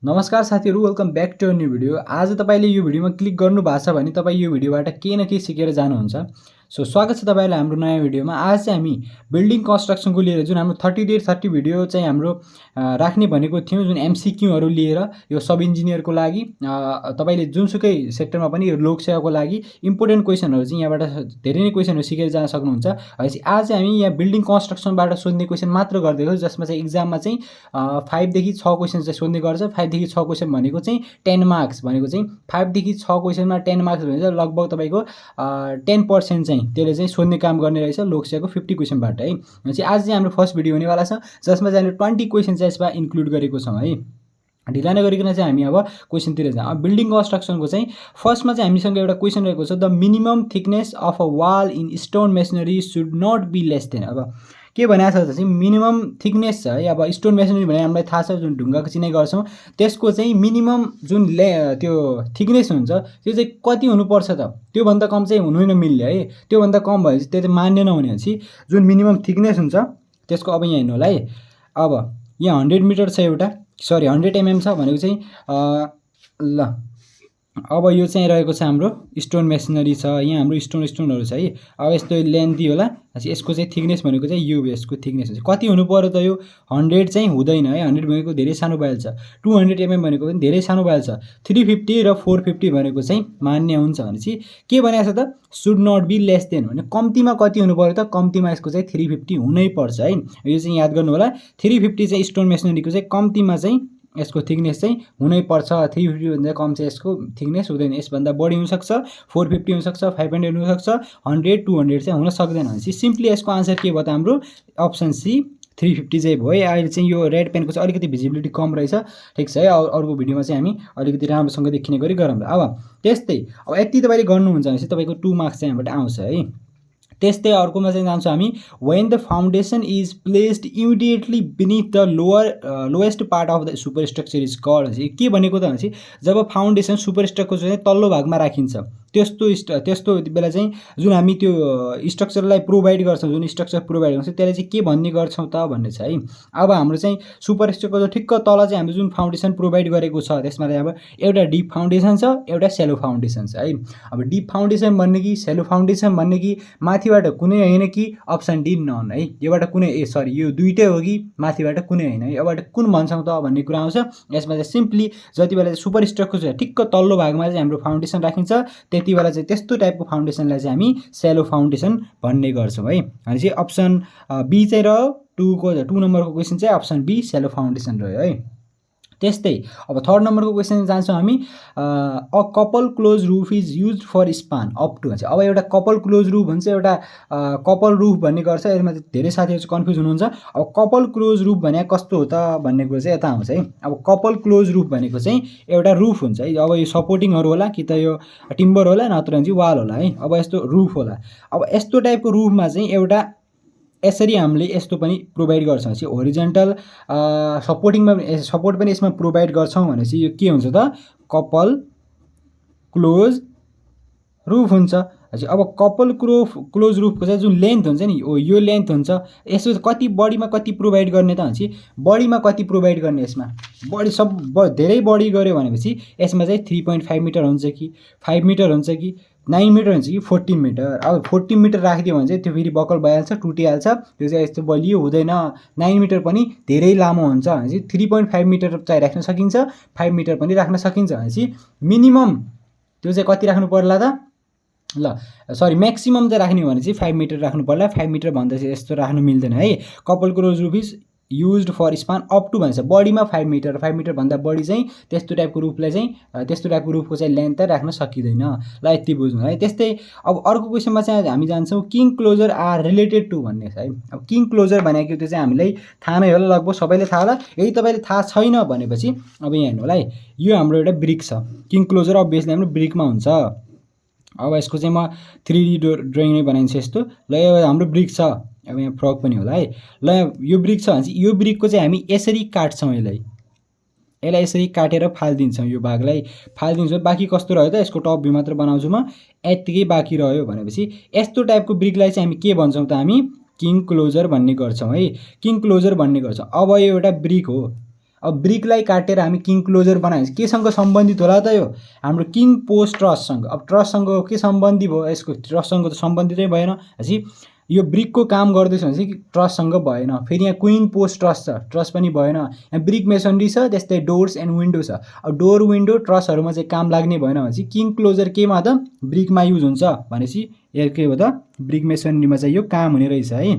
नमस्कार साथीहरु, welcome back to a new video. आज तपाईले यो भिडियोमा क्लिक गर्नु भएको छ भने तपाई यो भिडियोबाट केही न केही सिकेर जानुहुन्छ। सो स्वागत छ तपाईलाई हाम्रो नयाँ भिडियोमा। आज चाहिँ हामी बिल्डिङ कन्स्ट्रक्सनको लिएर जुन हाम्रो 30 डे 30 भिडियो चाहिँ हाम्रो राख्ने भनेको थियौं, जुन एमसीक्यूहरु लिएर यो सब इन्जिनियरको लागि तपाईले जुनसुकै सेक्टरमा पनि यो लोकसेवाको लागि इम्पोर्टेन्ट क्वेशनहरु चाहिँ यहाँबाट धेरै नै क्वेशनहरु सिकेर जान सक्नुहुन्छ। भनेपछि आज चाहिँ हामी यहाँ बिल्डिङ कन्स्ट्रक्सनबाट सोध्ने क्वेशन मात्र गर्दैछौं, जसमा चाहिँ एक्जाममा चाहिँ 5 देखि 6 क्वेशन चाहिँ सोध्ने गर्छ। 5 देखि 6 क्वेशन भनेको चाहिँ 10 मार्क्स भनेको चाहिँ 5 देखि 6 क्वेशनमा 10 मार्क्स भने चाहिँ लगभग तपाईको 10% चाहिँ त्यसले चाहिँ सोध्ने काम गर्ने रहेछ लोकसेवाको 50 क्वेशनबाट है। भनेपछि आज चाहिँ हाम्रो फर्स्ट भिडियो हुनेवाला छ, जसमा चाहिँ हामीले 20 क्वेशन चाहिँ यसमा इन्क्लुड गरेको छौं है। ढिला नगरिकन चाहिँ हामी अब क्वेशनतिर जाउँ। अब बिल्डिङ कन्स्ट्रक्सनको चाहिँ फर्स्टमा चाहिँ हामीसँग एउटा क्वेशन रहेको छ, the minimum thickness of a wall in stone masonry should not be less than. अब के भनेको छ चाहिँ मिनिमम थिकनेस छ है। अब स्टोन मेसनरी भने हामीलाई थाहा छ, जुन ढुङ्गाको चिनाइ गर्छौं त्यसको चाहिँ मिनिमम जुन त्यो थिकनेस हुन्छ त्यो चाहिँ कति हुनुपर्छ त, त्यो भन्दा कम चाहिँ हुनु नै मिल्ने है। त्यो भन्दा कम भएपछि त्यो चाहिँ मान्य नहुनेपछि जुन मिनिमम थिकनेस हुन्छ त्यसको अब यहाँ हेर्नु होला है। अब यहाँ 100 मिटर छ, एउटा 100 mm छ भनेको चाहिँ ल अब यो चाहिँ रहेको छ हाम्रो स्टोन मेसनरी छ। यहाँ हाम्रो स्टोनहरु छ है। अब यस्तो लेन्थी होला, यसको चाहिँ थिकनेस भनेको चाहिँ यो यसको थिकनेस हुन्छ। कति हुनु पर्यो त, यो 100 चाहिँ हुँदैन है। 100 भनेको धेरै सानो भइहाल्छ। 200 mm भनेको पनि धेरै सानो भइहाल्छ। 350 र 450 भनेको चाहिँ मान्य हुन्छ। भनेपछि के भनेको छ त, should not be less than भने कम्तीमा कति हुनु पर्यो त, कम्तीमा यसको चाहिँ 350 हुनै पर्छ है। यो चाहिँ याद गर्नु होला। 350 चाहिँ स्टोन मेसनरीको चाहिँ कम्तीमा चाहिँ यसको थिकनेस चाहिँ हुनै पर्छ। 350 भन्दा कम चाहिँ यसको थिकनेस हुँदैन। यसभन्दा बढी हुन सक्छ, 450 हुन सक्छ, 500 हुन सक्छ, 100 200 चाहिँ हुन सक्दैन। भनेपछि सिम्पली यसको आन्सर के भयो त, हाम्रो अप्सन सी 350 चाहिँ भयो है। अहिले चाहिँ यो रेड पेनको चाहिँ अलिकति भिजिबिलिटी कम रहेछ, ठीक छ है। अर्को भिडियोमा चाहिँ हामी अलिकति राम्रोसँग देखिने गरी गरौँ। अब त्यस्तै अब यति तपाईले गर्नुहुन्छ भने चाहिँ तपाईको 2 मार्क्स चाहिँ यहाँबाट आउँछ है। त्यस्तै अर्कोमा चाहिँ जान्छौँ हामी। When the foundation is placed immediately beneath the lowest part of the superstructure is called. के भनेको त भनेपछि जब फाउन्डेसन सुपरस्ट्रक्चरको चाहिँ तल्लो भागमा राखिन्छ त्यस्तो बेला चाहिँ जुन हामी त्यो स्ट्रक्चरलाई प्रोभाइड गर्छौं, जुन स्ट्रक्चर प्रोभाइड गर्छौं त्यसले चाहिँ के भन्ने गर्छौं त भन्ने छ है। अब हाम्रो चाहिँ सुपरस्ट्रक्चरको ठिक्क तल चाहिँ हामीले जुन फाउन्डेसन प्रोभाइड गरेको छ त्यसमा चाहिँ अब एउटा डिप फाउन्डेसन छ, एउटा सेलो फाउन्डेसन छ है। अब डिप फाउन्डेसन भन्ने कि सेलो फाउन्डेसन भन्ने कि माथिबाट कुनै हैन कि अप्सन डी नन है। योबाट कुनै यो दुईटै हो कि माथिबाट कुनै हैन है। योबाट कुन भन्छौं त भन्ने कुरा आउँछ। यसमा चाहिँ सिम्पली जति बेला सुपरस्ट्रक्चर छ ठिक्क तल्लो भागमा चाहिँ हाम्रो फाउन्डेसन राखिन्छ, त्यति बेला चाहिँ त्यस्तो टाइपको फाउन्डेसनलाई चाहिँ हामी सेलो फाउन्डेसन भन्ने गर्छौं है। भनेपछि अप्सन बी चाहिँ रह्यो। 2 नम्बरको क्वेशन चाहिँ अप्सन बी सेलो फाउन्डेसन रह्यो है। त्यस्तै अब थर्ड नम्बरको क्वेशन जान्छौँ हामी। A couple close roof is used for span up to भन्छ। अब एउटा कपल क्लोज रूफ भन्छ, एउटा कपल रूफ भन्ने गर्छ। यसमा धेरै साथीहरु चाहिँ कन्फ्युज हुनुहुन्छ। अब कपल क्लोज रूफ भने कस्तो हो त भन्ने कुरा चाहिँ यता आउँछ है। अब कपल क्लोज रूफ भनेको चाहिँ एउटा रूफ हुन्छ है। अब यो सपोर्टिङहरु होला कि त यो टिम्बर होला, नत्र भने चाहिँ वाल होला है। अब यस्तो रूफ होला। अब यस्तो टाइपको रूफमा चाहिँ एउटा यसरी हामीले यस्तो पनि प्रोभाइड गर्छौं। चाहिँ होरिजन्टल सपोर्टिङमा सपोर्ट पनि यसमा प्रोभाइड गर्छौं भनेपछि यो के हुन्छ त, कपल क्लोज रूफ हुन्छ। अब कपल क्लोज रूफको चाहिँ जुन लेन्थ हुन्छ नि, यो लेन्थ हुन्छ। यसो कति बढीमा कति प्रोभाइड गर्ने त भनेपछि बढीमा कति प्रोभाइड गर्ने, यसमा बढी धेरै बढी गर्यो भनेपछि यसमा चाहिँ 3.5 मिटर हुन्छ कि 5 मिटर हुन्छ कि 9 मिटर हुन्छ कि 14 मिटर। अब 14 मिटर राखिदियो भने चाहिँ त्यो फेरि बकल भइहाल्छ, टुटिहाल्छ। त्यो चाहिँ यस्तो बलियो हुँदैन। 9 मिटर पनि धेरै लामो हुन्छ भनेपछि 3.5 मिटर चाहिँ राख्न सकिन्छ, 5 मिटर पनि राख्न सकिन्छ। भनेपछि मिनिमम त्यो चाहिँ कति राख्नु पर्ला त, म्याक्सिमम चाहिँ राख्ने हो भने चाहिँ 5 मिटर राख्नु पर्ला। 5 मिटर भन्दा चाहिँ यस्तो राख्नु मिल्दैन है। Couple close roof is used for span up to भन्छ, बढीमा 5 मिटर। 5 मिटर भन्दा बढी चाहिँ त्यस्तो टाइपको रूफलाई चाहिँ त्यस्तो टाइपको रूफको चाहिँ लेन्थ चाहिँ राख्न सकिदैन। ल यति बुझ्नु है। त्यस्तै अब अर्को क्वेशनमा चाहिँ हामी जान्छौँ, king closer are related to भन्ने छ है। अब किङ क्लोजर भनेको त्यो चाहिँ हामीलाई थाहा नै होला, लगभग सबैले थाहा होला। यदि तपाईले थाहा छैन भनेपछि अब यहाँ हेर्नु होला है। यो हाम्रो एउटा ब्रिक छ। किङ क्लोजर अभियसली हाम्रो ब्रिकमा हुन्छ। अब यसको चाहिँ म 3D ड्रइङ नै बनाइन्छ यस्तो। ल यो हाम्रो ब्रिक छ। अब यहाँ फ्रग पनि होला है। ल यो ब्रिक छ भने चाहिँ यो ब्रिकको चाहिँ हामी यसरी काट्छौं। यसलाई यसरी काटेर फाल्दिन्छौं। यो भागलाई फाल्दिन्छौँ। बाँकी कस्तो रह्यो त, यसको टप भ्यू मात्र बनाउँछु म, यतिकै बाँकी रह्यो भनेपछि यस्तो टाइपको ब्रिकलाई चाहिँ हामी के भन्छौं त, हामी किङ क्लोजर भन्ने गर्छौं है। किङ क्लोजर भन्ने गर्छौं। अब यो एउटा ब्रिक हो। अब ब्रिकलाई काटेर हामी किङ क्लोजर बनाएपछि केसँग सम्बन्धित होला त यो हाम्रो किङ पोस्ट ट्रससँग। अब ट्रससँग के सम्बन्धी भयो यसको ट्रससँग त सम्बन्धितै भएन पछि यो ब्रिकको काम गर्दैछ भने चाहिँ ट्रससँग भएन। फेरि यहाँ क्विन पोस्ट ट्रस छ ट्रस पनि भएन। यहाँ ब्रिक मेसनरी छ त्यस्तै डोर्स एन्ड विन्डो छ। अब डोर विन्डो ट्रसहरूमा चाहिँ काम लाग्ने भएन भने चाहिँ किङ क्लोजर केमा त ब्रिकमा युज हुन्छ भनेपछि के हो त ब्रिक मेसनरीमा चाहिँ यो काम हुने रहेछ है।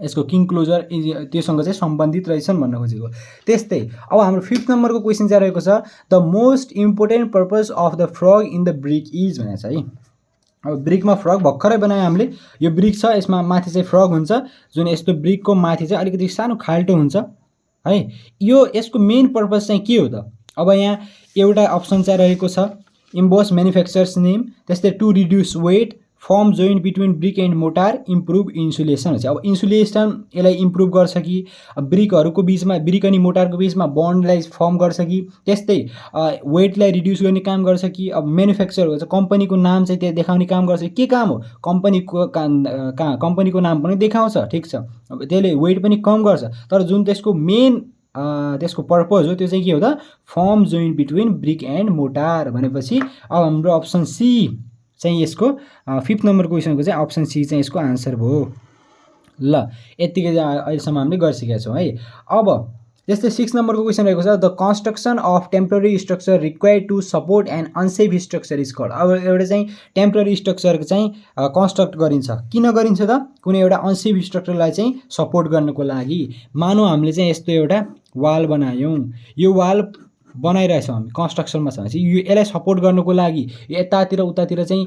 यसको किङ क्लोजर त्योसँग चाहिँ सम्बन्धित रहेछन् भन्न खोजेको। त्यस्तै अब हाम्रो 5th नम्बरको क्वेसन चाहिँ रहेको छ the most important purpose of the frog in the brick is भनेको छ है। अब ब्रिकमा फ्रग भर्खरै बनायो हामीले। यो ब्रिक छ यसमा माथि चाहिँ फ्रग हुन्छ जुन यस्तो ब्रिकको माथि चाहिँ अलिकति सानो खाल्टो हुन्छ है। यो यसको मेन पर्पस चाहिँ के हो त अब यहाँ एउटा अप्सन चाहिँ रहेको छ इम्बोस म्यानुफ्याक्चरर्स नेम त्यस्तै to reduce weight form joint between brick and mortar improve insulation हुन्छ। अब इन्सुलेसन यसलाई इम्प्रुभ गर्छ कि ब्रिकहरूको बिचमा ब्रिक अनि मोटारको बिचमा बन्डलाई फर्म गर्छ कि त्यस्तै वेटलाई रिड्युस गर्ने काम गर्छ कि अब म्यानुफ्याक्चर हुन्छ कम्पनीको नाम चाहिँ त्यहाँ देखाउने काम गर्छ के काम हो कम्पनीको नाम पनि देखाउँछ ठिक छ। अब त्यसले वेट पनि कम गर्छ तर जुन त्यसको मेन त्यसको पर्पज हो त्यो चाहिँ के हो त form joint between brick and motor भनेपछि अब हाम्रो अप्सन सी चाहिँ यसको 5th नम्बर क्वेसनको चाहिँ अप्सन सी चाहिँ यसको आन्सर भयो। ल यतिकै अहिलेसम्म हामीले गरिसकेका छौँ है। अब त्यस्तै 6 नम्बरको क्वेसन रहेको छ the construction of temporary structure required to support and unsafe structure is called. अब एउटा चाहिँ टेम्पोररी स्ट्रक्चरको चाहिँ कन्स्ट्रक्ट गरिन्छ किन गरिन्छ त कुनै एउटा अनसेफ स्ट्रक्चरलाई चाहिँ सपोर्ट गर्नको लागि। मानौँ हामीले चाहिँ यस्तो एउटा वाल बनायौँ यो वाल बनाइरहेछौँ हामी कन्स्ट्रक्सनमा छ भनेपछि यसलाई सपोर्ट गर्नको लागि यतातिर उतातिर चाहिँ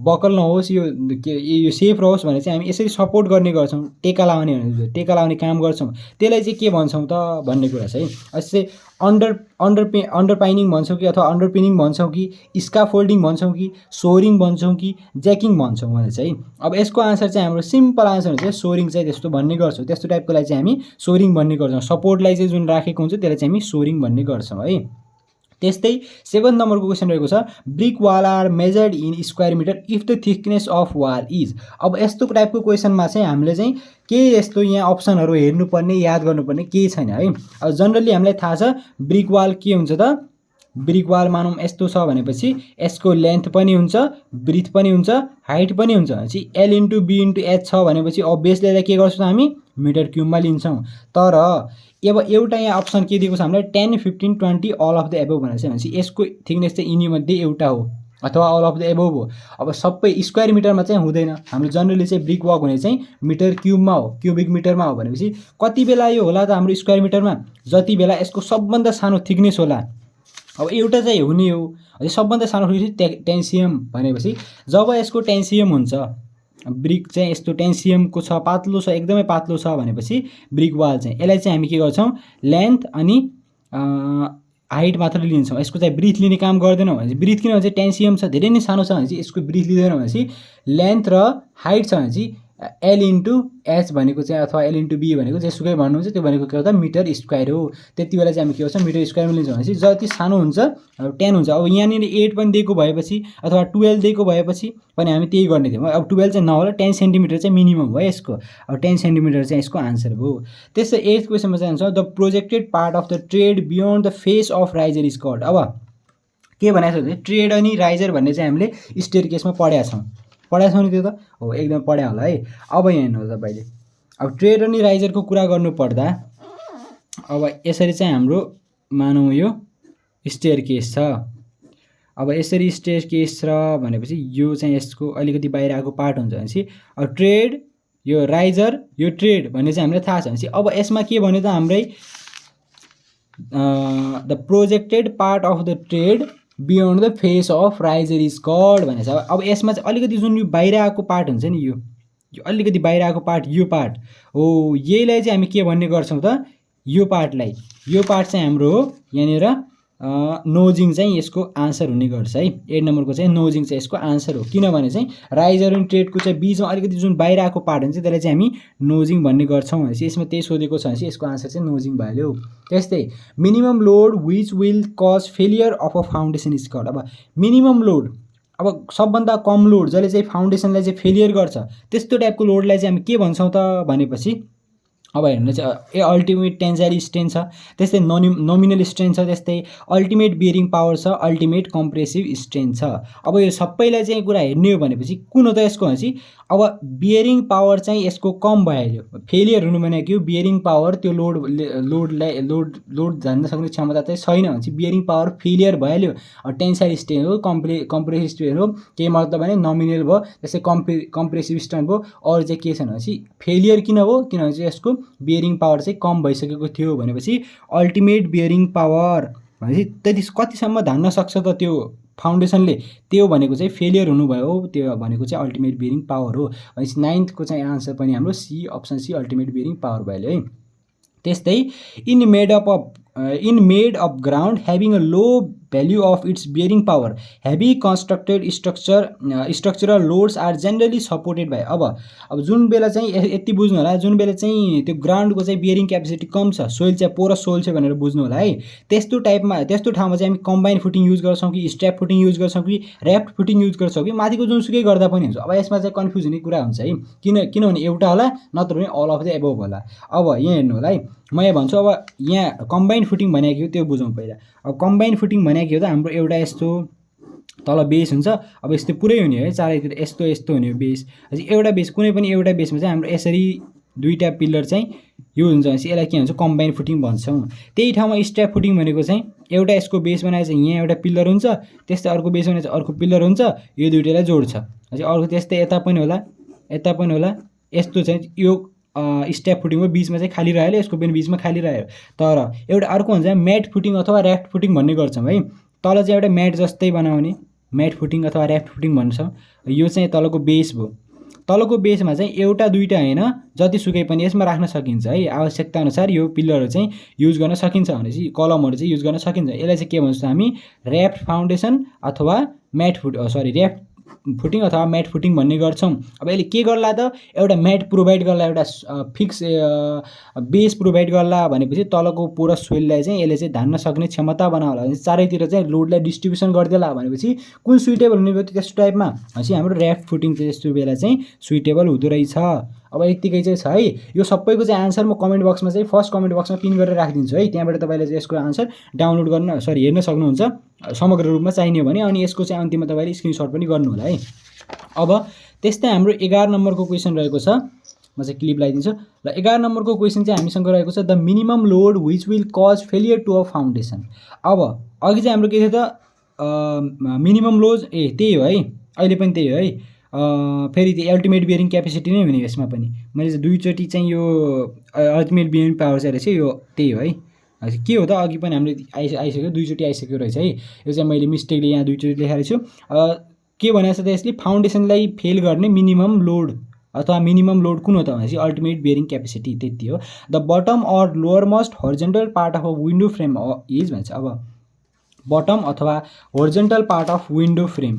बकल नहोस् यो सेफ रहोस् भने चाहिँ हामी यसरी सपोर्ट गर्ने गर्छौँ टेका लाउने काम गर्छौँ त्यसलाई चाहिँ के भन्छौँ त भन्ने कुरा छ है। यस्तै अन्डरपाइनिङ भन्छौँ कि अथवा अन्डरपिनिङ भन्छौँ कि स्काफोल्डिङ भन्छौँ कि सोरिङ भन्छौँ कि ज्याकिङ भन्छौँ भने चाहिँ अब यसको आन्सर चाहिँ हाम्रो सिम्पल आन्सर हुन्छ सोरिङ चाहिँ त्यस्तो भन्ने गर्छौँ त्यस्तो टाइपकोलाई चाहिँ हामी सोरिङ भन्ने गर्छौँ। सपोर्टलाई चाहिँ जुन राखेको हुन्छ त्यसलाई चाहिँ हामी सोरिङ भन्ने गर्छौँ है। त्यस्तै 7 नम्बरको क्वेसन रहेको छ brick wall are measured in square metre if the thickness of wall is. अब यस्तो टाइपको क्वेसनमा चाहिँ हामीले चाहिँ के यस्तो यहाँ अप्सनहरू हेर्नुपर्ने याद गर्नुपर्ने केही छैन है। अब जनरली हामीलाई थाहा छ ब्रिक वाल के हुन्छ त ब्रिक वाल मानौँ यस्तो छ भनेपछि यसको लेन्थ पनि हुन्छ ब्रिथ पनि हुन्छ हाइट पनि हुन्छ भनेपछि L into B into H छ भनेपछि अभियसली यसलाई के गर्छौँ हामी मिटर क्युबमा लिन्छौँ। तर अब एउटा यहाँ अप्सन के दिएको छ हामीलाई 10, 15, 20 अल अफ द एबोभ भनेको छ भनेपछि यसको थिकनेस चाहिँ यिनीमध्ये एउटा हो अथवा अल अफ द एबोभ हो। अब सबै स्क्वायर मिटरमा चाहिँ हुँदैन हाम्रो जनरली चाहिँ ब्रिक वाक हुने चाहिँ मिटर क्युबमा हो क्युबिक मिटरमा हो भनेपछि कति बेला यो होला त हाम्रो स्क्वायर मिटरमा जति बेला यसको सबभन्दा सानो थिकनेस होला। अब एउटा चाहिँ हुने हो अझै सबभन्दा सानो टेन्सियम भनेपछि जब यसको टेन्सियम हुन्छ ब्रिक चाहिँ यस्तो टेन्सियमको छ पातलो छ एकदमै पातलो छ भनेपछि ब्रिक वाल चाहिँ यसलाई चाहिँ हामी के गर्छौँ लेन्थ अनि हाइट मात्र लिन्छौँ यसको चाहिँ ब्रिथ लिने काम गर्दैनौँ भनेपछि ब्रिथ किन भन्छ टेन्सियम छ धेरै नै सानो छ भनेपछि यसको ब्रिथ लिँदैन भनेपछि लेन्थ र हाइट छ भनेपछि एल इन्टु एच भनेको चाहिँ अथवा एल इन्टु बी भनेको जेसुकै भन्नुहुन्छ त्यो भनेको के हो त मिटर स्क्वायर हो। त्यति बेला चाहिँ हामी के गर्छौँ मिटर स्क्वायरमा लिन्छौँ भनेपछि जति सानो हुन्छ 10 हुन्छ। अब यहाँनिर 8 पनि दिएको भएपछि अथवा 12 दिएको भएपछि पनि हामी त्यही गर्ने थियौँ। अब 12 चाहिँ नहोला 10 सेन्टिमिटर चाहिँ मिनिमम हो यसको। अब 10 सेन्टिमिटर चाहिँ यसको आन्सर भयो। त्यस्तै 8th क्वेसनमा चाहिँ हुन्छ the projected part of the tread beyond the face of riser is called. अब के भनेको छ भने ट्रेड अनि राइजर भन्ने चाहिँ हामीले स्टेयरकेसमा पढाएको छौँ नि त्यो त हो एकदम पढायो होला है। अब यहाँ हेर्नु तपाईँले अब ट्रेड अनि राइजरको कुरा गर्नु पर्दा अब यसरी चाहिँ हाम्रो मानौँ यो स्टेयरकेस छ। अब यसरी स्टेयरकेस र भनेपछि यो चाहिँ यसको अलिकति बाहिर आएको पार्ट हुन्छ भनेपछि अब ट्रेड यो राइजर यो ट्रेड भन्ने चाहिँ हामीलाई थाहा छ भनेपछि अब यसमा के भन्यो त हाम्रै the projected part of the tread beyond the face of riser is called भनेको छ। अब यसमा चाहिँ अलिकति जुन यो बाहिर आएको पार्ट हुन्छ नि यो अलिकति बाहिर आएको पार्ट यो पार्ट हो यहीलाई चाहिँ हामी के भन्ने गर्छौँ त यो पार्ट चाहिँ हाम्रो हो यहाँनिर नोजिङ चाहिँ यसको आन्सर हुने गर्छ है। 8 नम्बरको चाहिँ नोजिङ चाहिँ यसको आन्सर हो किनभने चाहिँ राइजर अनि ट्रेडको चाहिँ बिचमा अलिकति जुन बाहिर आएको पार्ट हुन्छ त्यसलाई चाहिँ हामी नोजिङ भन्ने गर्छौँ भनेपछि यसमा त्यही सोधेको छ भनेपछि यसको आन्सर चाहिँ नोजिङ भयो। त्यस्तै minimum load which will cause failure of a foundation is called. अब मिनिमम लोड अब सबभन्दा कम लोड जसले चाहिँ फाउन्डेसनलाई चाहिँ फेलियर गर्छ त्यस्तो टाइपको लोडलाई चाहिँ हामी के भन्छौँ त भनेपछि अब हेर्नुहोस् अल्टिमेट टेन्साइल स्ट्रेन्थ छ, त्यस्तै नोमिनल स्ट्रेन्थ छ, त्यस्तै अल्टिमेट बियरिङ पावर छ, अल्टिमेट कम्प्रेसिभ स्ट्रेन्थ छ। अब यो सबैलाई चाहिँ कुरा हेर्ने हो भनेपछि कुन हो त यसको भनेपछि अब बियरिङ पावर चाहिँ यसको कम भइहाल्यो, फेलियर हुनु भनेको यो बियरिङ पावर त्यो लोड झान्न सक्ने क्षमता चाहिँ छैन भनेपछि बियरिङ पावर फेलियर भइहाल्यो। टेन्साइल स्ट्रेन्थ हो, कम्प्रेसिभ स्ट्रेन्थ हो, के मतलब भने नोमिनल भयो, त्यस्तै कम्प्रेसिभ स्ट्रेन्थ भयो। अरू चाहिँ के छैन भनेपछि फेलियर किन हो, किनभने चाहिँ यसको बियरिङ पावर चाहिँ कम भइसकेको थियो भनेपछि अल्टिमेट बियरिङ पावर भनेपछि त्यति कतिसम्म धान्न सक्छ त त्यो फाउन्डेसनले, त्यो भनेको चाहिँ फेलियर हुनुभयो, त्यो भनेको चाहिँ अल्टिमेट बियरिङ पावर हो भनेपछि 9th को चाहिँ आन्सर पनि हाम्रो C, option C ultimate bearing power भइहाल्यो है। त्यस्तै in made of ground having a low value of its bearing power heavy constructed structural loads are generally supported by. अब जुन बेला चाहिँ यति बुझ्नु होला, जुन बेला चाहिँ त्यो ग्राउन्डको चाहिँ बियरिङ क्यापेसिटी कम छ, सोइल चाहिँ पोरस सोइल छ भनेर बुझ्नु होला है। त्यस्तो ठाउँमा चाहिँ हामी कम्बाइन फुटिङ युज गर्छौँ कि स्ट्र्याप फुटिङ युज गर्छौँ कि ऱ्याफ्ट फुटिङ युज गर्छौँ कि माथिको जुनसुकै गर्दा पनि हुन्छ। अब यसमा चाहिँ कन्फ्युज हुने कुरा हुन्छ है, किनभने एउटा होला नत्र भने अल अफ द एबोभ होला। अब यहाँ हेर्नु होला है, म यहाँ भन्छु अब यहाँ कम्बाइन फुटिङ भनेको हो त्यो बुझौँ पहिला। अब कम्बाइन फुटिङ भनेको हो त हाम्रो एउटा यस्तो तल बेस हुन्छ, अब यस्तो पुरै हुने है, चारैतिर यस्तो यस्तो हुने हो बेस। एउटा बेस, कुनै पनि एउटा बेसमा चाहिँ हाम्रो यसरी दुईवटा पिलर चाहिँ यो हुन्छ भनेपछि यसलाई के भन्छ कम्बाइन फुटिङ भन्छौँ। त्यही ठाउँमा स्ट्र्याप फुटिङ भनेको चाहिँ एउटा यसको बेस बनाएर चाहिँ यहाँ एउटा पिलर हुन्छ, त्यस्तै अर्को बेस बनाएर चाहिँ अर्को पिलर हुन्छ, यो दुइटालाई जोड्छ। अर्को त्यस्तै यता पनि होला, यता पनि होला, यस्तो चाहिँ यो स्ट्याप फुटिङको बिचमा चाहिँ खाली रह्यो, यसको पनि बिचमा खाली रह्यो। तर एउटा अर्को हुन्छ म्याट फुटिङ अथवा ऱ्याफ्ट फुटिङ भन्ने गर्छौँ है। तल चाहिँ एउटा म्याट जस्तै बनाउने म्याट फुटिङ अथवा ऱ्याफ्ट फुटिङ भन्छौँ। यो चाहिँ तलको बेस भयो, तलको बेसमा चाहिँ एउटा दुईवटा होइन जतिसुकै पनि यसमा राख्न सकिन्छ है, आवश्यकता अनुसार यो पिलरहरू चाहिँ युज गर्न सकिन्छ भनेपछि कलमहरू चाहिँ युज गर्न सकिन्छ। यसलाई चाहिँ के भन्छौँ हामी ऱ्याफ्ट फाउन्डेसन अथवा ऱ्याफ्ट फुटिङ अथवा म्याट फुटिङ भन्ने गर्छौँ। अब यसले के गर्ला त, एउटा म्याट प्रोभाइड गर्ला, एउटा फिक्स बेस प्रोभाइड गर्ला भनेपछि तलको पोरस सोइललाई चाहिँ यसले चाहिँ धान्न सक्ने क्षमता बनाउला, चारैतिर चाहिँ लोडलाई डिस्ट्रिब्युसन गरिदिएला भनेपछि कुन सुइटेबल हुने भयो त्यस्तो टाइपमा भनेपछि हाम्रो ऱ्याफ्ट फुटिङ चाहिँ यस्तो बेला चाहिँ सुइटेबल हुँदो रहेछ। अब यतिकै चाहिँ छ है, यो सबैको चाहिँ आन्सर म कमेन्ट बक्समा चाहिँ फर्स्ट कमेन्ट बक्समा पिन गरेर राखिदिन्छु है, त्यहाँबाट तपाईँले चाहिँ यसको आन्सर डाउनलोड हेर्न सक्नुहुन्छ समग्र रूपमा चाहिने हो भने। अनि यसको चाहिँ अन्तिममा तपाईँले स्क्रिनसट पनि गर्नु होला है। अब त्यस्तै हाम्रो 11 नम्बरको क्वेसन रहेको छ, म चाहिँ क्लिप लगाइदिन्छु र 11 नम्बरको क्वेसन चाहिँ हामीसँग रहेको छ the minimum load which will cause failure to a foundation. अब अघि चाहिँ हाम्रो के थियो त मिनिमम लोड, त्यही हो है, अहिले पनि त्यही हो है। फेरि त्यो अल्टिमेट बियरिङ क्यापेसिटी नै हुने यसमा पनि, मैले चाहिँ दुईचोटि चाहिँ यो अल्टिमेट बियरिङ पावर चाहिँ रहेछ यो त्यही हो है। के हो त अघि पनि हामीले आइसक्यो, दुईचोटि आइसक्यो रहेछ है। यो चाहिँ मैले मिस्टेकले यहाँ दुईचोटि लेखाएको छु। के भनेको छ त यसले फाउन्डेसनलाई फेल गर्ने मिनिमम लोड अथवा मिनिमम लोड कुन हो त भनेपछि अल्टिमेट बियरिङ क्यापेसिटी, त्यति हो। The bottom or lowermost horizontal part of a window frame is भन्छ। अब बटम अथवा horizontal part of window frame,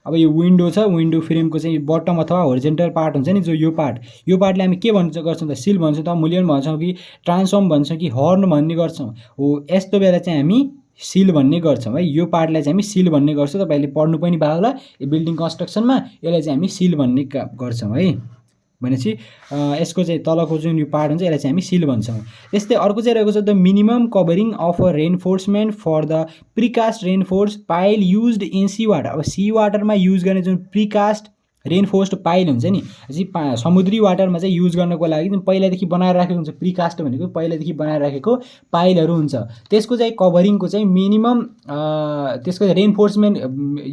अब यो विन्डो छ, विन्डो फ्रेमको चाहिँ बटम अथवा होरिजेन्टल पार्ट हुन्छ नि जो यो पार्टले हामी के गर्छौँ त सिल भन्छौँ त, मुलियन भन्छौँ कि ट्रान्सफर्म भन्छौँ कि हर्न भन्ने गर्छौँ हो। यस्तो बेला चाहिँ हामी सिल भन्ने गर्छौँ है, यो पार्टलाई चाहिँ हामी सिल भन्ने गर्छौँ। तपाईँले पढ्नु पनि भयो होला बिल्डिङ कन्स्ट्रक्सनमा, यसलाई चाहिँ हामी सिल भन्ने गर्छौँ है। भनेपछि यसको चाहिँ तलको जुन यो पार्ट हुन्छ यसलाई चाहिँ हामी सिल भन्छौँ। त्यस्तै अर्को चाहिँ रहेको छ the minimum covering of a reinforcement for the precast reinforce pile used in sea water. अब सी वाटरमा युज गर्ने जुन प्रिकास्ट रेनफोर्स्ड पाइल हुन्छ नि, समुद्री वाटरमा चाहिँ युज गर्नको लागि जुन पहिलादेखि बनाएर राखेको हुन्छ, प्रिकास्ट भनेको पहिलादेखि बनाएर राखेको पाइलहरू हुन्छ, त्यसको चाहिँ कभरिङको चाहिँ मिनिमम त्यसको रेनफोर्समेन्ट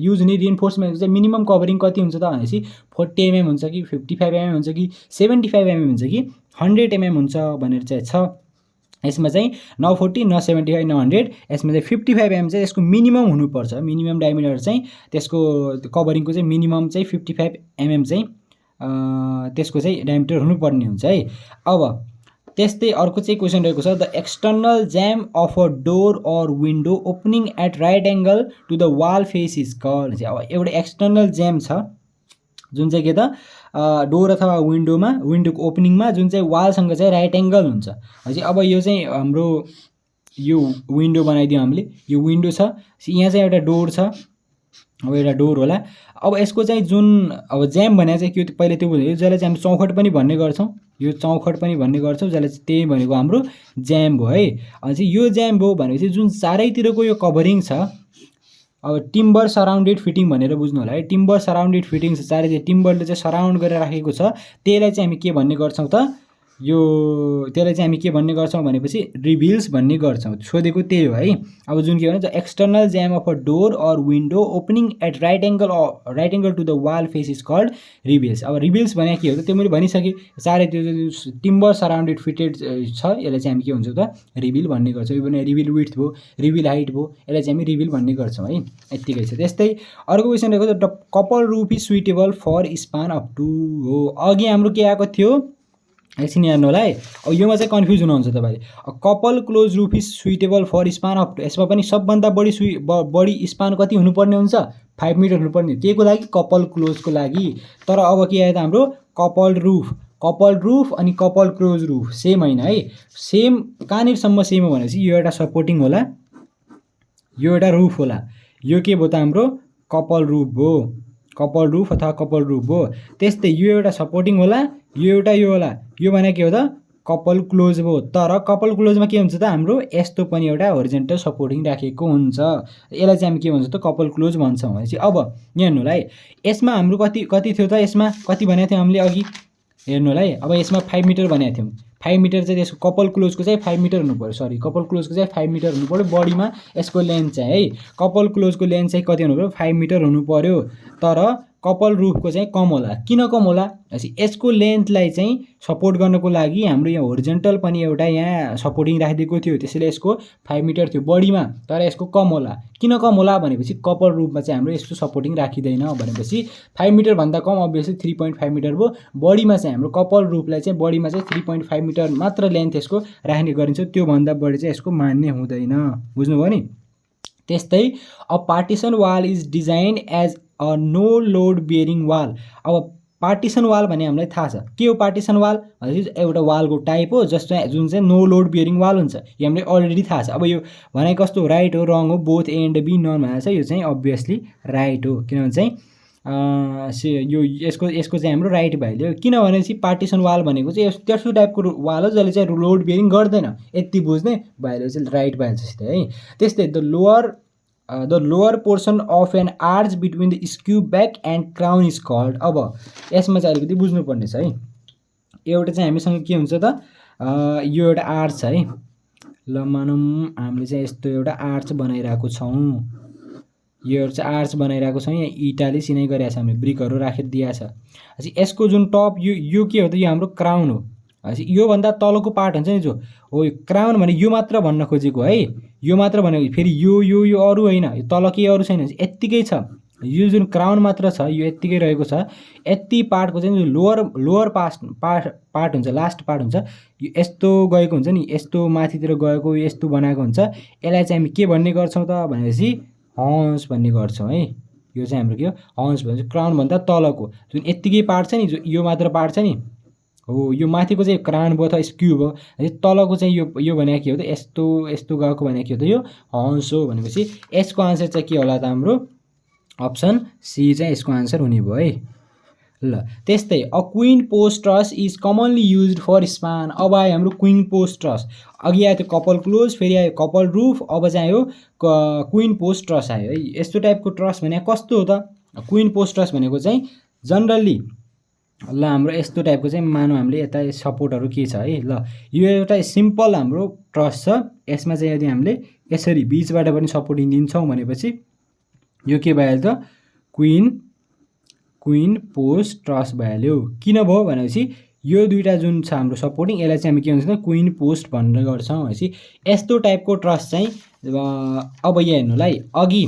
युज हुने रेनफोर्समेन्टको चाहिँ मिनिमम कभरिङ कति हुन्छ त भनेपछि 40 mm हुन्छ कि 55 mm हुन्छ कि 75 mm हुन्छ कि 100 mm हुन्छ भनेर चाहिँ छ। यसमा चाहिँ न 40 न 75 न 100, यसमा चाहिँ 55 mm चाहिँ यसको मिनिमम हुनुपर्छ। मिनिमम डायमिटर चाहिँ त्यसको कभरिङको चाहिँ मिनिमम चाहिँ 55 mm चाहिँ त्यसको चाहिँ डायमिटर हुनुपर्ने हुन्छ है। अब त्यस्तै अर्को चाहिँ क्वेसन रहेको छ the external jamb of a door or window opening at right angle to the wall face is called. अब एउटा एक्सटर्नल ज्याम छ जुन चाहिँ के त डोर अथवा विन्डोको ओपनिङमा जुन चाहिँ वालसँग चाहिँ राइट एङ्गल हुन्छ। अब यो चाहिँ हाम्रो यो विन्डो बनाइदियो हामीले, यो विन्डो छ, यहाँ चाहिँ एउटा डोर छ, अब एउटा डोर होला। अब यसको चाहिँ जुन अब ज्याम भनेको चाहिँ के हो पहिला त्यो बुझ्यो, जसलाई चाहिँ हामी चौखट पनि भन्ने गर्छौँ, यो चौखट पनि भन्ने गर्छौँ, जसले चाहिँ त्यही भनेको हाम्रो ज्याम भयो है। अनि चाहिँ यो ज्याम भयो भनेपछि जुन चारैतिरको यो कभरिङ छ, अब टिम्बर सराउन्डेड फिटिङ भनेर बुझ्नु होला है। टिम्बर सराउन्डेड फिटिङ छ, चारैतिर टिम्बरले चाहिँ सराउन्ड गरेर राखेको छ, त्यसलाई चाहिँ हामी के भन्ने गर्छौँ त, त्यसलाई चाहिँ हामी के भन्ने गर्छौँ भनेपछि रिभिल्स भन्ने गर्छौँ। सोधेको त्यही हो है। अब जुन के भन्छ external jamb of a door or window opening at right angle to the wall face is called reveals. अब रिभिल्स भने के हो त, त्यो मैले भनिसकेँ, चारैतिर टिम्बर सराउन्डेड फिटेड छ, यसलाई चाहिँ हामी के भन्छौँ त, रिभिल भन्ने गर्छौँ। यो भने रिभिल विड्थ भयो, रिभिल हाइट भयो, यसलाई चाहिँ हामी रिभिल भन्ने गर्छौँ है। यत्तिकै छ। त्यस्तै अर्को क्वेसन रहेको छ, the couple roof is suitable for span up to हो। अघि हाम्रो के आएको थियो, एकछिन हेर्नु होला है। अब योमा चाहिँ कन्फ्युज हुनुहुन्छ तपाईँले। Couple close roof is suitable for span up to, यसमा पनि सबभन्दा बढी स्पान कति हुनुपर्ने हुन्छ, 5 मिटर हुनुपर्ने, त्यहीको लागि कपल क्लोजको लागि। तर अब के आयो त हाम्रो कपल रुफ अनि कपल क्लोज रुफ सेम होइन है। सेम कहाँनिरसम्म सेम हो भनेपछि यो एउटा सपोर्टिङ होला, यो एउटा रुफ होला, यो के भयो त हाम्रो कपल रुफ भयो, कपल रुफ अथवा कपल रुफ भयो। त्यस्तै यो एउटा सपोर्टिङ होला, यो एउटा यो होला, यो भने के हो त कपल क्लोज भयो। तर कपल क्लोजमा के हुन्छ त हाम्रो यस्तो पनि एउटा होरिजेन्टल सपोर्टिङ राखेको हुन्छ, यसलाई चाहिँ हामी के भन्छौँ त कपल क्लोज भन्छौँ भनेपछि। अब यहाँ हेर्नु होला है, यसमा हाम्रो कति थियो त, यसमा कति भनेको थियौँ हामीले अघि, हेर्नु होला है। अब यसमा 5 मिटर भनेको थियौँ, 5 मिटर चाहिँ त्यसको कपल क्लोजको चाहिँ 5 मिटर हुनु पऱ्यो, सरी कपल क्लोजको चाहिँ 5 मिटर हुनु पऱ्यो बडीमा, यसको लेन्थ चाहिँ है, कपल क्लोजको लेन्थ चाहिँ कति हुनु पऱ्यो, 5 मिटर हुनु पऱ्यो। तर कपल रुफको चाहिँ कम होला, किन कम होला, यसको लेन्थलाई चाहिँ सपोर्ट गर्नको लागि हाम्रो यहाँ होरिजेन्टल पनि एउटा यहाँ सपोर्टिङ राखिदिएको थियो, त्यसैले यसको 5 मिटर थियो बडीमा, तर यसको कम होला। किन कम होला भनेपछि कपल रुफमा चाहिँ हाम्रो यस्तो सपोर्टिङ राखिँदैन भनेपछि 5 मिटरभन्दा कम अभियसली 3.5 मिटर भयो। बडीमा चाहिँ हाम्रो कपल रुफलाई चाहिँ बडीमा चाहिँ 3.5 मिटर मात्र लेन्थ यसको राख्ने गरिन्छ, त्योभन्दा बढी चाहिँ यसको मान्ने हुँदैन, बुझ्नुभयो नि। त्यस्तै a partition wall is design as a no load bearing wall. अब पार्टिसन वाल भने हामीलाई थाहा छ के हो पार्टिसन वाल भनेपछि एउटा वालको टाइप हो जुन चाहिँ नो लोड बियरिङ वाल हुन्छ, यो हामीले अलरेडी थाहा छ। अब यो भनाइ कस्तो राइट हो रङ हो, both A and B none भनेको छ, यो चाहिँ अभियसली राइट हो, किनभने चाहिँ यो यसको चाहिँ हाम्रो राइट भइहाल्यो। किनभनेपछि पार्टिसन वाल भनेको चाहिँ त्यस्तो टाइपको वाल हो जसले चाहिँ लोड बियरिङ गर्दैन, यति बुझ्ने भइहाल्यो चाहिँ राइट भइहाल्छ सिधै है। त्यस्तै the lower portion of an arch between the skew back and crown is called। अब यसमा चाहिँ अलिकति बुझ्नुपर्ने छ है। एउटा चाहिँ हामीसँग के हुन्छ त, यो एउटा आर्च छ है, ल मानौँ हामीले चाहिँ यस्तो एउटा आर्च बनाइरहेको छौँ, यो चाहिँ आर्च बनाइरहेको छौँ, यहाँ इटाले सिनाइ गरिरहेको छ, हामीले ब्रिकहरू राखेर दिएको छ। यसको जुन टप यो के हो त, यो हाम्रो क्राउन हो। योभन्दा तलको पार्ट हुन्छ नि जो हो क्राउन भने यो मात्र भन्न खोजेको है, यो मात्र भनेको फेरि यो अरू होइन, यो तल केही अरू छैन, यत्तिकै छ। यो जुन क्राउन मात्र छ यो यत्तिकै रहेको छ, यति पार्टको चाहिँ जो लोअर पार्ट हुन्छ, लास्ट पार्ट हुन्छ, यो यस्तो गएको हुन्छ नि, यस्तो माथितिर गएको यस्तो बनाएको हुन्छ, यसलाई चाहिँ हामी के भन्ने गर्छौँ त भनेपछि हन्स भन्ने गर्छौँ है। यो चाहिँ हाम्रो के हो हन्स भन्छ, क्राउनभन्दा तलको जुन यत्तिकै पार्ट छ नि, जो यो मात्र पार्ट छ नि हो, यो माथिको चाहिँ क्राउन भयो अथवा स्क्यू भयो, तलको चाहिँ यो भनेको के हो त, यस्तो गएको भनेको के हो त, यो हन्स हो भनेपछि यसको आन्सर चाहिँ के होला त हाम्रो अप्सन सी चाहिँ यसको आन्सर हुने भयो है। ल त्यस्तै a queen post truss is commonly used for span. अब आयो हाम्रो क्विन पोस्ट ट्रस, अघि आयो त्यो कपल क्लोज, फेरि आयो कपल रुफ, अब चाहिँ आयो क्विन पोस्ट ट्रस आयो है। यस्तो टाइपको ट्रस भने कस्तो हो त, क्विन पोस्ट ट्रस भनेको चाहिँ जनरली ल हाम्रो यस्तो टाइपको चाहिँ मानौँ हामीले यता सपोर्टहरू के छ है। ल यो एउटा सिम्पल हाम्रो ट्रस छ, यसमा चाहिँ यदि हामीले यसरी बिचबाट पनि सपोर्टिङ दिन्छौँ भनेपछि यो के भइहाल्यो त क्विन पोस्ट ट्रस भइहाल्यो। किन भयो भनेपछि यो दुईटा जुन छ हाम्रो सपोर्टिङ, यसलाई चाहिँ हामी के भन्छौँ त क्विन पोस्ट भन्ने गर्छौँ भनेपछि यस्तो टाइपको ट्रस चाहिँ अब यहाँ हेर्नुलाई अघि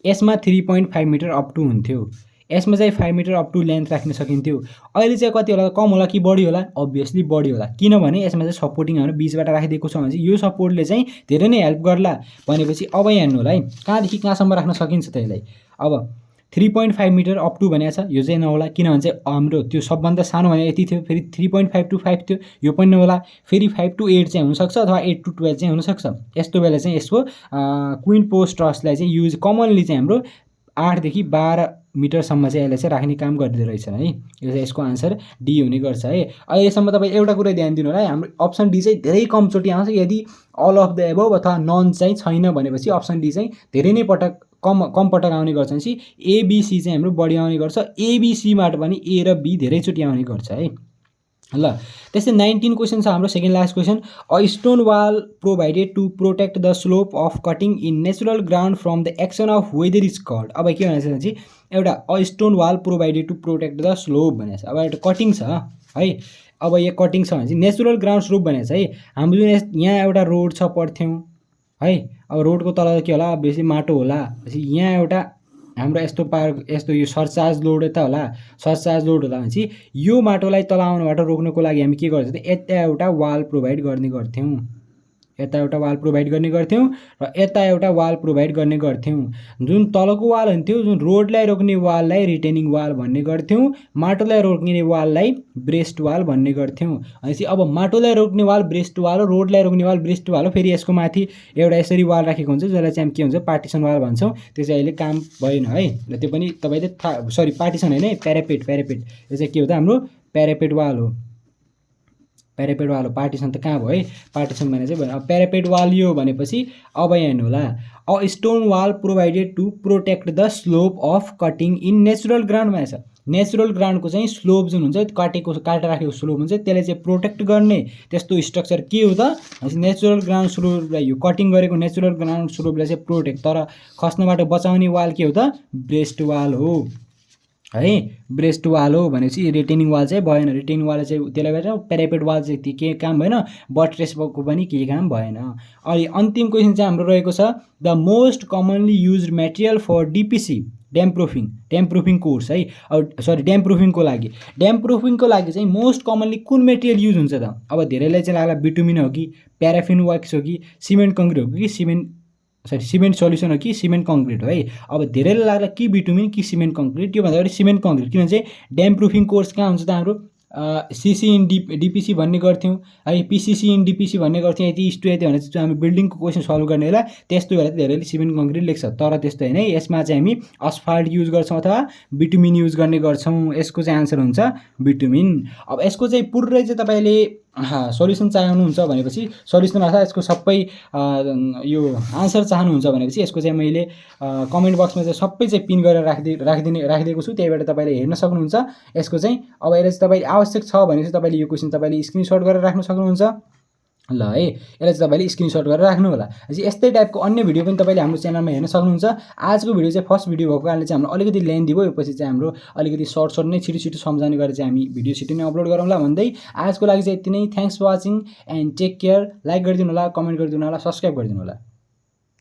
यसमा 3.5 मिटर अप टू हुन्थ्यो, यसमा चाहिँ 5 मिटर अप टू लेन्थ राख्न सकिन्थ्यो। अहिले चाहिँ कति होला, कम होला कि बढी होला, अभियसली बढी होला, किनभने यसमा चाहिँ सपोर्टिङ हाम्रो बिचबाट राखिदिएको छ भनेपछि यो सपोर्टले चाहिँ धेरै नै हेल्प गर्ला भनेपछि अब यहाँ हेर्नु होला है, कहाँदेखि कहाँसम्म राख्न सकिन्छ त यसलाई। अब 3.5 मिटर अप टू भनेको छ, यो चाहिँ नहोला, किनभने चाहिँ हाम्रो त्यो सबभन्दा सानो भने यति थियो, फेरि 3.5 to 5 थियो, यो पनि नहोला, फेरि 5 to 8 चाहिँ हुनसक्छ अथवा 8 to 12 चाहिँ हुनसक्छ। यस्तो बेला चाहिँ यसको क्विन पोस्ट ट्रसलाई चाहिँ युज कमनली चाहिँ हाम्रो 8 देखि 12 मिटरसम्म चाहिँ यसलाई चाहिँ राख्ने काम गर्दै रहेछन् है। यो चाहिँ यसको आन्सर डी हुने गर्छ है। अहिलेसम्म तपाईँ एउटा कुरा ध्यान दिनु होला है, हाम्रो अप्सन डी चाहिँ धेरै कमचोटि आउँछ। यदि अल अफ द एबभ अथवा नन चाहिँ छैन भनेपछि अप्सन डी चाहिँ धेरै नै पटक कम पटक आउने गर्छ भनेपछि एबिसी चाहिँ हाम्रो बढी आउने गर्छ। एबिसीबाट पनि ए र बी धेरैचोटि आउने गर्छ है। ल त्यस्तै 19 क्वेसन छ हाम्रो second last question. A stone wall provided to protect the slope of cutting in natural ground from the action of weather is called. अब के भनेको छ भने एउटा a stone wall provided to protect the slope भनेको छ। अब एउटा कटिङ छ है, अब यो कटिङ छ भने चाहिँ नेचुरल ग्राउन्ड स्लोप भनेको छ है। हाम्रो जुन यहाँ एउटा रोड छ पढ्थ्यौँ है, अब रोडको तल के होला, बेसी माटो होला। यहाँ एउटा हाम्रो यस्तो यो सरचार्ज लोड यता होला, सरचार्ज लोड होला भनेपछि यो माटोलाई तल आउनबाट रोक्नको लागि हामी के गर्छौँ, यता एउटा वाल प्रोभाइड गर्ने गर्थ्यौँ, यता एउटा वाल प्रोभाइड गर्ने गर्थ्यौँ र यता एउटा वाल प्रोभाइड गर्ने गर्थ्यौँ। जुन तलको वाल हुन्थ्यो, जुन रोडलाई रोक्ने वाललाई रिटेनिङ वाल भन्ने गर्थ्यौँ, माटोलाई रोक्ने वाललाई ब्रेस्ट वाल भन्ने गर्थ्यौँ। भनेपछि अब माटोलाई रोक्ने वाल ब्रेस्ट वाल हो, रोडलाई रोक्ने वाल ब्रेस्ट वाल हो। फेरि यसको माथि एउटा यसरी वाल राखेको हुन्छ जसलाई चाहिँ के हुन्छ, पार्टिसन वाल भन्छौँ। त्यो चाहिँ अहिले काम भएन है, र त्यो पनि तपाईँले सरी पार्टिसन होइन है, प्यारापेट यो चाहिँ के हो त, हाम्रो प्यारापेट वाल हो। प्यारापेट वाल हो, पार्टिसन त कहाँ भयो है, पार्टिसन भने चाहिँ अब प्यारापेट वाल यो भनेपछि अब यहाँ हेर्नु होला, a stone wall provided to protect the slope of cutting in natural ground भनेको छ। नेचुरल ग्राउन्डको चाहिँ स्लोप जुन हुन्छ, काटेर राखेको स्लोप हुन्छ, त्यसले चाहिँ प्रोटेक्ट गर्ने त्यस्तो स्ट्रक्चर के हो त, नेचुरल ग्राउन्ड स्लोपलाई, यो कटिङ गरेको नेचुरल ग्राउन्ड स्लोपलाई चाहिँ प्रोटेक्ट, तर खस्नबाट बचाउने वाल के हो त, ब्रेस्ट वाल हो है। ब्रेस्ट वाल हो भनेपछि रिटेनिङ वाल चाहिँ भएन, रिटेनिङ वाल चाहिँ त्यसलाई भएर प्यारापेट वाल चाहिँ के काम भएन, बट्रेसको पनि केही काम भएन। अनि अन्तिम क्वेसन चाहिँ हाम्रो रहेको छ, the most commonly used material for DPC damp proofing course है। अब सरी ड्याम प्रुफिङको लागि चाहिँ मोस्ट कमनली कुन मेटेरियल युज हुन्छ त। अब धेरैलाई चाहिँ लाग्ला बिटुमिन हो कि प्याराफिन वाक्स हो कि सिमेन्ट कङ्क्रिट हो कि सिमेन्ट सल्युसन हो कि सिमेन्ट कङ्क्रिट हो है। अब धेरैलाई लाग्ला कि बिटुमिन कि सिमेन्ट कङ्क्रिट, त्यो भन्दा सिमेन्ट कङ्क्रिट, किनभने चाहिँ ड्याम प्रुफिङ कोर्स कहाँ हुन्छ त, हाम्रो सिसी इन डिपिसी भन्ने गर्थ्यौँ है, पिसिसी इन डिपिसी भन्ने गर्थ्यौँ। यति स्टु यति भने चाहिँ हामी बिल्डिङको क्वेसन सल्भ गर्ने होला, त्यस्तो भएर धेरैले सिमेन्ट कङ्क्रिट लेख्छ, तर त्यस्तो होइन है। यसमा चाहिँ हामी अस्फाल्ट युज गर्छौँ अथवा बिटुमिन युज गर्ने गर्छौँ। यसको चाहिँ आन्सर हुन्छ बिटुमिन। अब यसको चाहिँ पुरै चाहिँ तपाईँले सोल्युसन चाहनुहुन्छ भनेपछि सोल्युसन अथवा यसको सबै यो आन्सर चाहनुहुन्छ भनेपछि यसको चाहिँ मैले कमेन्ट बक्समा चाहिँ सबै चाहिँ पिन गरेर राखिदिएको छु, त्यहीबाट तपाईँले हेर्न सक्नुहुन्छ। यसको चाहिँ अब यसले चाहिँ तपाईँ आवश्यक छ भने चाहिँ तपाईँले यो क्वेसन तपाईँले स्क्रिनसट गरेर राख्न सक्नुहुन्छ ल है। यसलाई चाहिँ तपाईँले स्क्रिनसट गरेर राख्नु होला। यस्तै टाइपको अन्य भिडियो पनि तपाईँले हाम्रो च्यानलमा हेर्न सक्नुहुन्छ। आजको भिडियो चाहिँ फर्स्ट भिडियो भएको कारणले चाहिँ हाम्रो अलिकति लेन्थी भयो, पछि चाहिँ हाम्रो अलिकति सर्ट नै छिटो सम्झाउने गरेर चाहिँ हामी भिडियो छिटो नै अपलोड गरौँला भन्दै आजको लागि चाहिँ यति नै। Thanks for watching and take care. Like गरिदिनु होला, कमेन्ट गरिदिनु होला, सब्सक्राइब गरिदिनु होला।